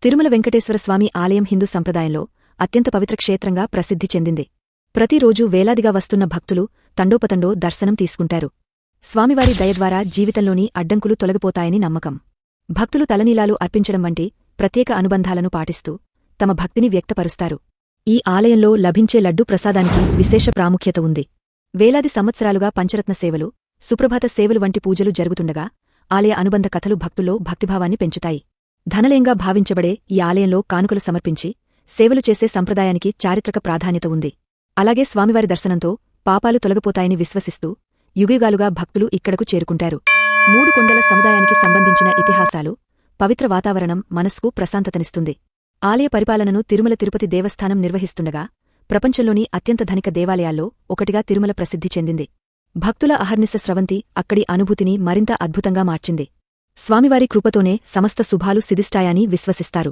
తిరుమల వెంకటేశ్వర స్వామి ఆలయం హిందూ సంప్రదాయంలో అత్యంత పవిత్ర క్షేత్రంగా ప్రసిద్ధి చెందింది. ప్రతిరోజూ వేలాదిగా వస్తున్న భక్తులు తండోపతండో దర్శనం తీసుకుంటారు. స్వామివారి దయద్వారా జీవితంలోని అడ్డంకులు తొలగిపోతాయని నమ్మకం. భక్తులు తలనీలాలు అర్పించడం వంటి ప్రత్యేక అనుబంధాలను పాటిస్తూ తమ భక్తిని వ్యక్తపరుస్తారు. ఈ ఆలయంలో లభించే లడ్డూ ప్రసాదానికి విశేష ప్రాముఖ్యత ఉంది. వేలాది సంవత్సరాలుగా పంచరత్న సేవలు, సుప్రభాత సేవలు వంటి పూజలు జరుగుతుండగా ఆలయ అనుబంధ కథలు భక్తుల్లో భక్తిభావాన్ని పెంచుతాయి. ధనలేంగా భావించబడే ఈ ఆలయంలో కానుకలు సమర్పించి సేవలు చేసే సంప్రదాయానికి చారిత్రక ప్రాధాన్యత ఉంది. అలాగే స్వామివారి దర్శనంతో పాపాలు తొలగిపోతాయని విశ్వసిస్తూ యుగయుగాలుగా భక్తులు ఇక్కడకు చేరుకుంటారు. మూడు కొండల సముదాయానికి సంబంధించిన ఇతిహాసాలు, పవిత్ర వాతావరణం మనస్సుకు ప్రశాంతతనిస్తుంది. ఆలయ పరిపాలనను తిరుమల తిరుపతి దేవస్థానం నిర్వహిస్తుండగా ప్రపంచంలోని అత్యంత ధనిక దేవాలయాల్లో ఒకటిగా తిరుమల ప్రసిద్ధి చెందింది. భక్తుల అహర్నిశ స్రవంతి అక్కడి అనుభూతిని మరింత అద్భుతంగా మార్చింది. స్వామివారి కృపతోనే సమస్త శుభాలు సిద్ధిస్తాయని విశ్వసిస్తారు.